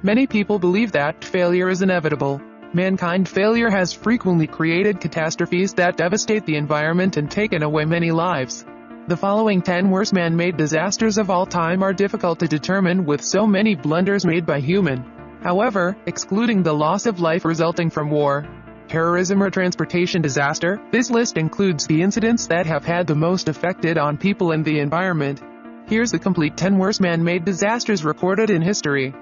Many people believe that failure is inevitable. Mankind failure has frequently created catastrophes that devastate the environment and taken away many lives. The following 10 worst man-made disasters of all time are difficult to determine with so many blunders made by human. However, excluding the loss of life resulting from war, terrorism or transportation disaster, this list includes the incidents that have had the most effect on people and the environment. Here's the complete 10 worst man-made disasters recorded in history.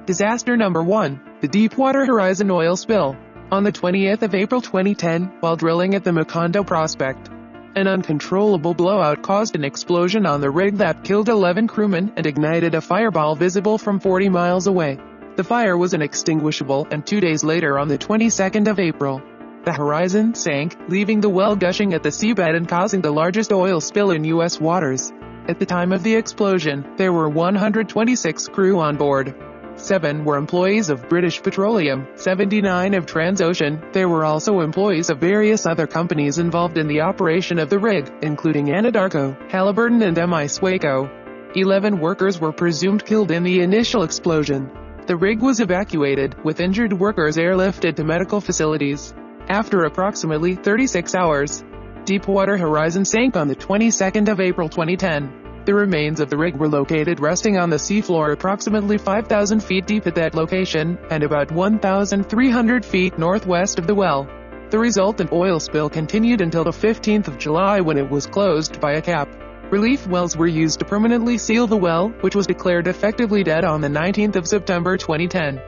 Disaster number 1. The Deepwater Horizon oil spill. On the 20th of April 2010, while drilling at the Macondo prospect, an uncontrollable blowout caused an explosion on the rig that killed 11 crewmen and ignited a fireball visible from 40 miles away. The fire was inextinguishable, and 2 days later, on the 22nd of April, the Horizon sank, leaving the well gushing at the seabed and causing the largest oil spill in U.S. waters. At the time of the explosion, there were 126 crew on board. 7 were employees of British Petroleum, 79 of Transocean. There were also employees of various other companies involved in the operation of the rig, including Anadarko, Halliburton and M.I. Swaco. 11 workers were presumed killed in the initial explosion. The rig was evacuated, with injured workers airlifted to medical facilities. After approximately 36 hours, Deepwater Horizon sank on the 22nd of April 2010. The remains of the rig were located resting on the seafloor approximately 5,000 feet deep at that location, and about 1,300 feet northwest of the well. The resultant oil spill continued until the 15th of July, when it was closed by a cap. Relief wells were used to permanently seal the well, which was declared effectively dead on the 19th of September 2010.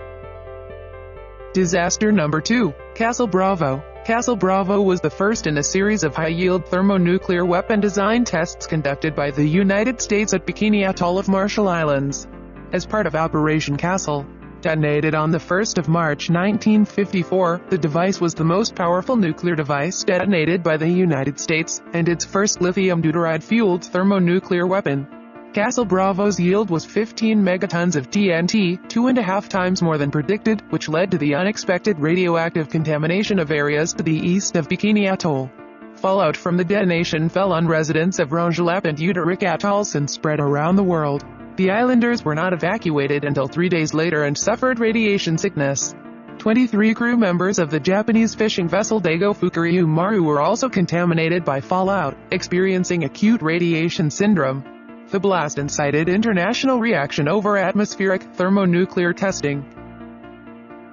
Disaster number 2. Castle Bravo. Castle Bravo was the first in a series of high-yield thermonuclear weapon design tests conducted by the United States at Bikini Atoll of Marshall Islands. As part of Operation Castle, detonated on the 1st of March 1954, the device was the most powerful nuclear device detonated by the United States, and its first lithium deuteride-fueled thermonuclear weapon. Castle Bravo's yield was 15 megatons of TNT, 2.5 times more than predicted, which led to the unexpected radioactive contamination of areas to the east of Bikini Atoll. Fallout from the detonation fell on residents of Rongelap and Utrik atolls and spread around the world. The islanders were not evacuated until 3 days later and suffered radiation sickness. 23 crew members of the Japanese fishing vessel Daigo Fukuryu Maru were also contaminated by fallout, experiencing acute radiation syndrome. The blast incited international reaction over atmospheric thermonuclear testing.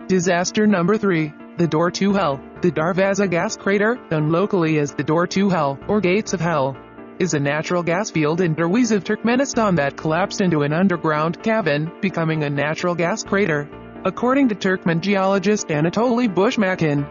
Disaster number 3. The Door to Hell. The Darvaza gas crater, known locally as the Door to Hell, or Gates of Hell, is a natural gas field in Derwiz, Turkmenistan that collapsed into an underground cavern, becoming a natural gas crater. According to Turkmen geologist Anatoly Bushmakin,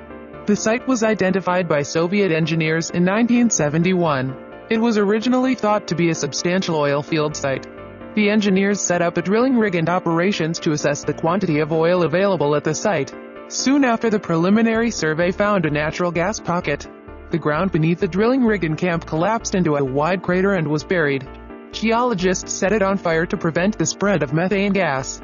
the site was identified by Soviet engineers in 1971. It was originally thought to be a substantial oil field site. The engineers set up a drilling rig and operations to assess the quantity of oil available at the site. Soon after, the preliminary survey found a natural gas pocket. The ground beneath the drilling rig and camp collapsed into a wide crater and was buried. Geologists set it on fire to prevent the spread of methane gas,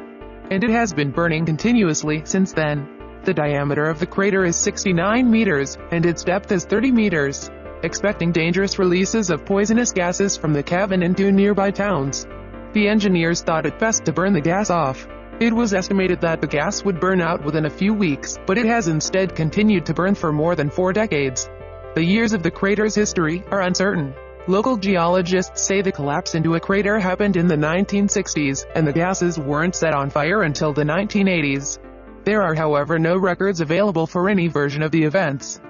and it has been burning continuously since then. The diameter of the crater is 69 meters, and its depth is 30 meters. Expecting dangerous releases of poisonous gases from the cavern into nearby towns, the engineers thought it best to burn the gas off. It was estimated that the gas would burn out within a few weeks, but it has instead continued to burn for more than 4 decades. The years of the crater's history are uncertain. Local geologists say the collapse into a crater happened in the 1960s, and the gases weren't set on fire until the 1980s. There are, however, no records available for any version of the events.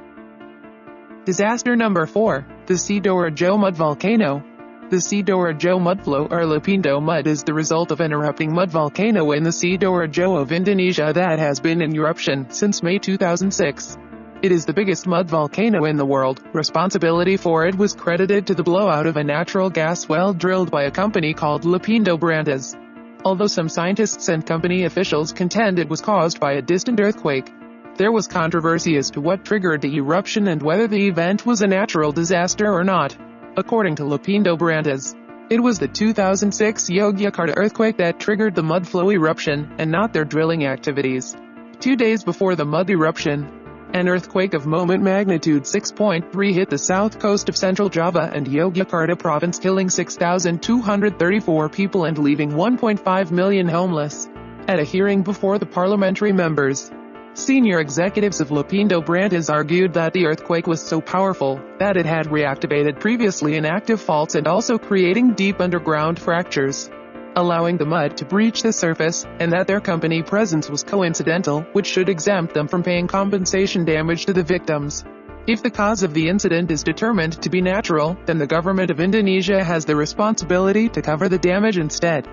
Disaster number 4. The Sidoarjo mud volcano. The Sidoarjo mudflow, or Lapindo mud, is the result of an erupting mud volcano in the Sidoarjo of Indonesia that has been in eruption since May 2006. It is the biggest mud volcano in the world. Responsibility for it was credited to the blowout of a natural gas well drilled by a company called Lapindo Brantas, although some scientists and company officials contend it was caused by a distant earthquake. There was controversy as to what triggered the eruption and whether the event was a natural disaster or not. According to Lapindo Brantas, it was the 2006 Yogyakarta earthquake that triggered the mudflow eruption, and not their drilling activities. 2 days before the mud eruption, an earthquake of moment magnitude 6.3 hit the south coast of central Java and Yogyakarta province, killing 6,234 people and leaving 1.5 million homeless. At a hearing before the parliamentary members, senior executives of La Pinto Brandes argued that the earthquake was so powerful that it had reactivated previously inactive faults and also creating deep underground fractures, allowing the mud to breach the surface, and that their company presence was coincidental, which should exempt them from paying compensation damage to the victims. If the cause of the incident is determined to be natural, then the government of Indonesia has the responsibility to cover the damage instead.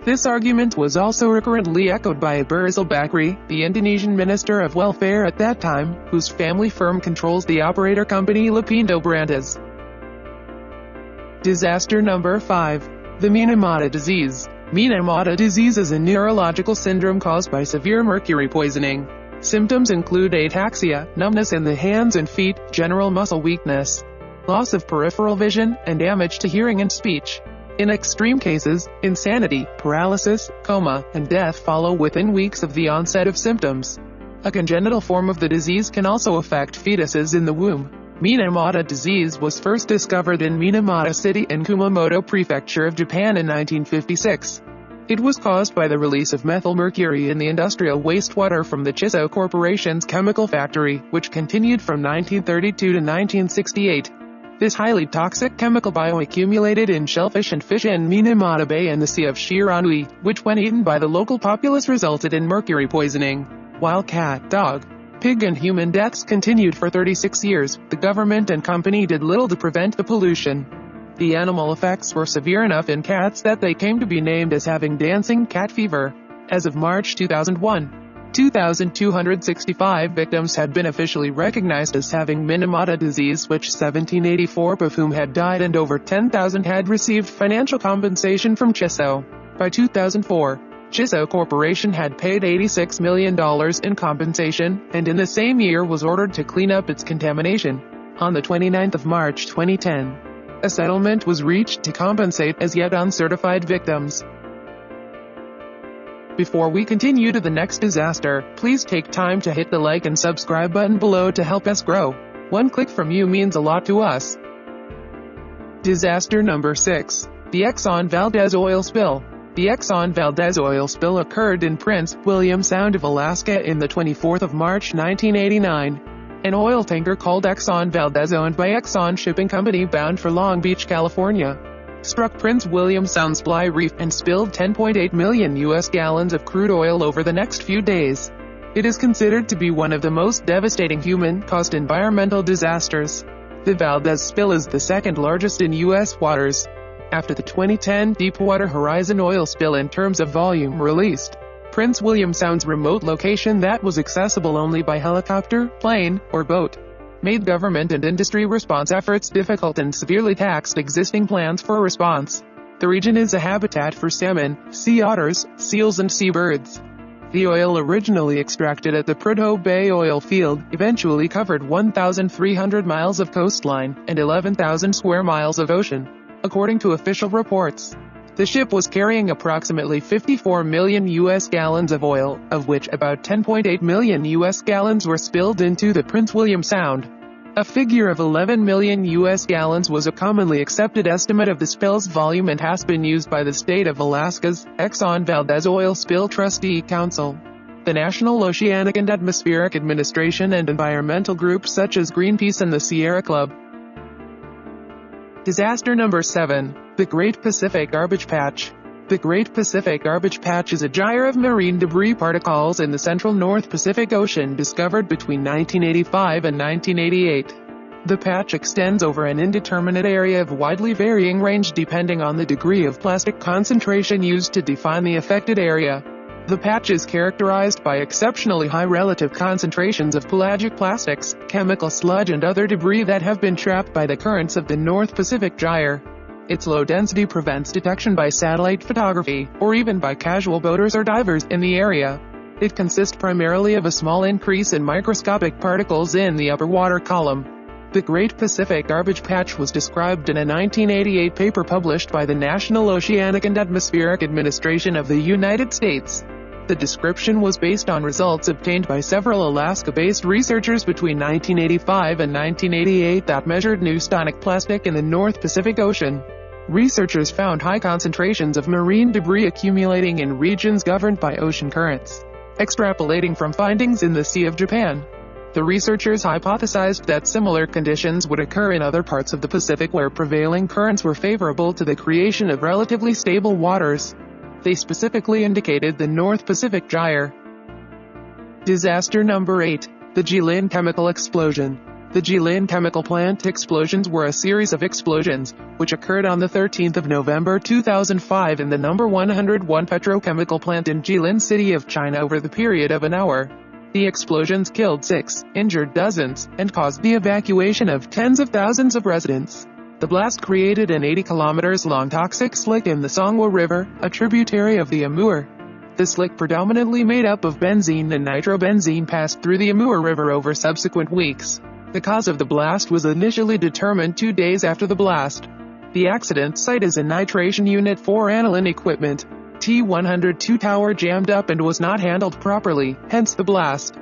This argument was also recurrently echoed by Berzal Bakri, the Indonesian Minister of Welfare at that time, whose family firm controls the operator company La Pinto Brandes. Disaster number 5. The Minamata disease. Minamata disease is a neurological syndrome caused by severe mercury poisoning. Symptoms include ataxia, numbness in the hands and feet, general muscle weakness, loss of peripheral vision, and damage to hearing and speech. In extreme cases, insanity, paralysis, coma, and death follow within weeks of the onset of symptoms. A congenital form of the disease can also affect fetuses in the womb. Minamata disease was first discovered in Minamata City in Kumamoto Prefecture of Japan in 1956. It was caused by the release of methylmercury in the industrial wastewater from the Chiso Corporation's chemical factory, which continued from 1932 to 1968. This highly toxic chemical bioaccumulated in shellfish and fish in Minamata Bay and the Sea of Shiranui, which when eaten by the local populace resulted in mercury poisoning. While cat, dog, pig and human deaths continued for 36 years, the government and company did little to prevent the pollution. The animal effects were severe enough in cats that they came to be named as having dancing cat fever. As of March 2001, 2,265 victims had been officially recognized as having Minamata disease, which 1,784 of whom had died and over 10,000 had received financial compensation from Chiso. By 2004, Chiso Corporation had paid $86 million in compensation, and in the same year was ordered to clean up its contamination. On the 29th of March 2010, a settlement was reached to compensate as yet uncertified victims. Before we continue to the next disaster, please take time to hit the like and subscribe button below to help us grow. One click from you means a lot to us. Disaster number 6. The Exxon Valdez oil spill. The Exxon Valdez oil spill occurred in Prince William Sound of Alaska in the 24th of March 1989. An oil tanker called Exxon Valdez, owned by Exxon Shipping Company bound for Long Beach, California, struck Prince William Sound's Bligh Reef and spilled 10.8 million U.S. gallons of crude oil over the next few days. It is considered to be one of the most devastating human-caused environmental disasters. The Valdez spill is the second largest in U.S. waters, after the 2010 Deepwater Horizon oil spill in terms of volume released. Prince William Sound's remote location that was accessible only by helicopter, plane, or boat, made government and industry response efforts difficult and severely taxed existing plans for a response. The region is a habitat for salmon, sea otters, seals and seabirds. The oil originally extracted at the Prudhoe Bay oil field eventually covered 1,300 miles of coastline and 11,000 square miles of ocean, according to official reports. The ship was carrying approximately 54 million U.S. gallons of oil, of which about 10.8 million U.S. gallons were spilled into the Prince William Sound. A figure of 11 million U.S. gallons was a commonly accepted estimate of the spill's volume and has been used by the state of Alaska's Exxon Valdez Oil Spill Trustee Council, the National Oceanic and Atmospheric Administration, and environmental groups such as Greenpeace and the Sierra Club. Disaster number 7. The Great Pacific Garbage Patch. The Great Pacific Garbage Patch is a gyre of marine debris particles in the central North Pacific Ocean discovered between 1985 and 1988. The patch extends over an indeterminate area of widely varying range depending on the degree of plastic concentration used to define the affected area. The patch is characterized by exceptionally high relative concentrations of pelagic plastics, chemical sludge and other debris that have been trapped by the currents of the North Pacific Gyre. Its low density prevents detection by satellite photography, or even by casual boaters or divers in the area. It consists primarily of a small increase in microscopic particles in the upper water column. The Great Pacific Garbage Patch was described in a 1988 paper published by the National Oceanic and Atmospheric Administration of the United States. The description was based on results obtained by several Alaska-based researchers between 1985 and 1988 that measured neustonic plastic in the North Pacific Ocean. Researchers found high concentrations of marine debris accumulating in regions governed by ocean currents. Extrapolating from findings in the Sea of Japan, the researchers hypothesized that similar conditions would occur in other parts of the Pacific where prevailing currents were favorable to the creation of relatively stable waters. They specifically indicated the North Pacific Gyre. Disaster number 8. The Jilin Chemical Explosion. The Jilin chemical plant explosions were a series of explosions, which occurred on the 13th of November 2005 in the number 101 petrochemical plant in Jilin City of China over the period of an hour. The explosions killed 6, injured dozens, and caused the evacuation of tens of thousands of residents. The blast created an 80 kilometers long toxic slick in the Songhua River, a tributary of the Amur. The slick, predominantly made up of benzene and nitrobenzene, passed through the Amur River over subsequent weeks. The cause of the blast was initially determined 2 days after the blast. The accident site is a nitration unit for aniline equipment. T-102 tower jammed up and was not handled properly, hence the blast.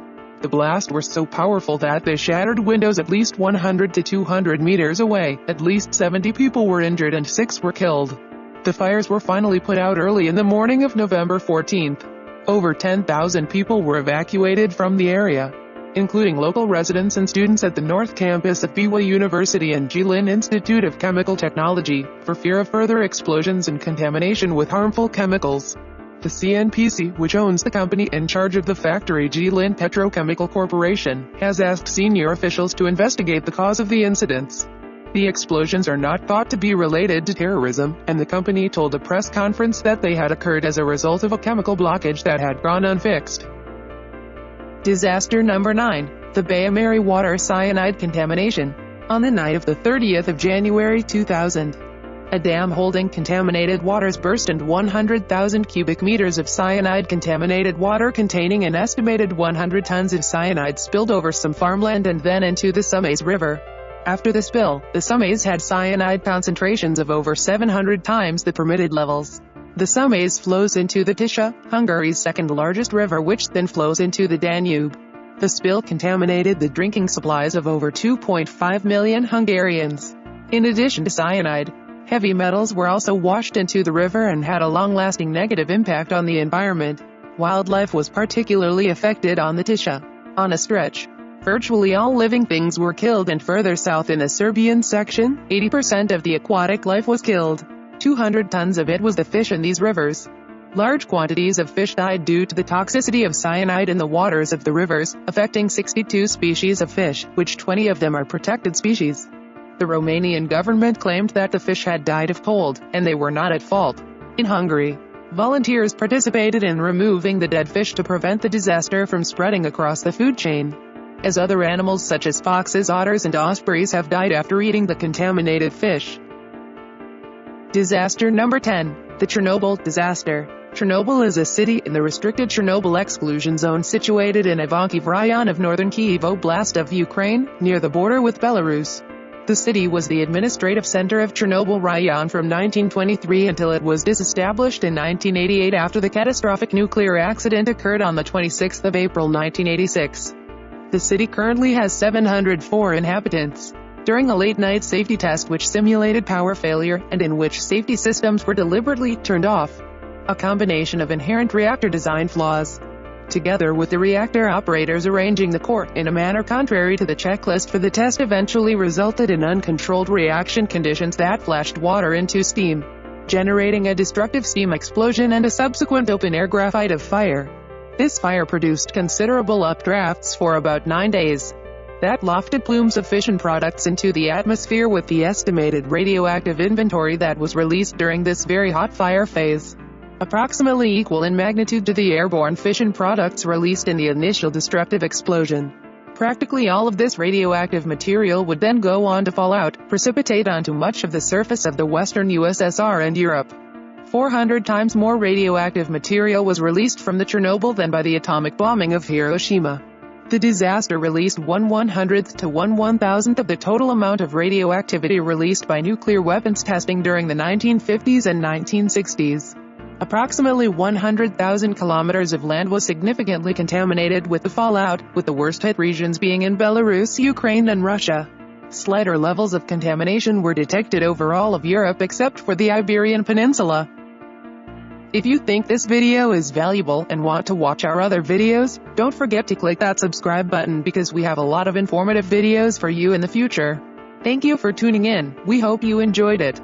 The blast was so powerful that they shattered windows at least 100 to 200 meters away. At least 70 people were injured and 6 were killed. The fires were finally put out early in the morning of November 14th. Over 10,000 people were evacuated from the area, including local residents and students at the North Campus of Biwa University and Jilin Institute of Chemical Technology, for fear of further explosions and contamination with harmful chemicals. The CNPC, which owns the company in charge of the factory Jilin Petrochemical Corporation, has asked senior officials to investigate the cause of the incidents. The explosions are not thought to be related to terrorism, and the company told a press conference that they had occurred as a result of a chemical blockage that had gone unfixed. Disaster number 9. The Bayamare water cyanide contamination. On the night of the 30th of January 2000, a dam holding contaminated waters burst and 100,000 cubic meters of cyanide-contaminated water containing an estimated 100 tons of cyanide spilled over some farmland and then into the Sumaise River. After the spill, the Sumaise had cyanide concentrations of over 700 times the permitted levels. The Sumaise flows into the Tisza, Hungary's second-largest river, which then flows into the Danube. The spill contaminated the drinking supplies of over 2.5 million Hungarians. In addition to cyanide, heavy metals were also washed into the river and had a long-lasting negative impact on the environment. Wildlife was particularly affected on the Tisza. On a stretch, virtually all living things were killed, and further south in the Serbian section, 80% of the aquatic life was killed. 200 tons of it was the fish in these rivers. Large quantities of fish died due to the toxicity of cyanide in the waters of the rivers, affecting 62 species of fish, which 20 of them are protected species. The Romanian government claimed that the fish had died of cold, and they were not at fault. In Hungary, volunteers participated in removing the dead fish to prevent the disaster from spreading across the food chain, as other animals such as foxes, otters, and ospreys have died after eating the contaminated fish. Disaster number 10. The Chernobyl disaster. Chernobyl is a city in the restricted Chernobyl exclusion zone situated in Ivankiv Raion of northern Kyiv Oblast of Ukraine, near the border with Belarus. The city was the administrative center of Chernobyl Raion from 1923 until it was disestablished in 1988 after the catastrophic nuclear accident occurred on the 26th of April 1986. The city currently has 704 inhabitants. During a late-night safety test which simulated power failure, and in which safety systems were deliberately turned off, a combination of inherent reactor design flaws, together with the reactor operators arranging the core in a manner contrary to the checklist for the test, eventually resulted in uncontrolled reaction conditions that flashed water into steam, generating a destructive steam explosion and a subsequent open-air graphite of fire. This fire produced considerable updrafts for about 9 days. That lofted plumes of fission products into the atmosphere, with the estimated radioactive inventory that was released during this very hot fire phase, approximately equal in magnitude to the airborne fission products released in the initial destructive explosion. Practically all of this radioactive material would then go on to fall out, precipitate onto much of the surface of the western USSR and Europe. 400 times more radioactive material was released from the Chernobyl than by the atomic bombing of Hiroshima. The disaster released 1/100th to 1/1000th of the total amount of radioactivity released by nuclear weapons testing during the 1950s and 1960s. Approximately 100,000 kilometers of land was significantly contaminated with the fallout, with the worst hit regions being in Belarus, Ukraine, and Russia. Slighter levels of contamination were detected over all of Europe except for the Iberian Peninsula. If you think this video is valuable and want to watch our other videos, don't forget to click that subscribe button because we have a lot of informative videos for you in the future. Thank you for tuning in. We hope you enjoyed it.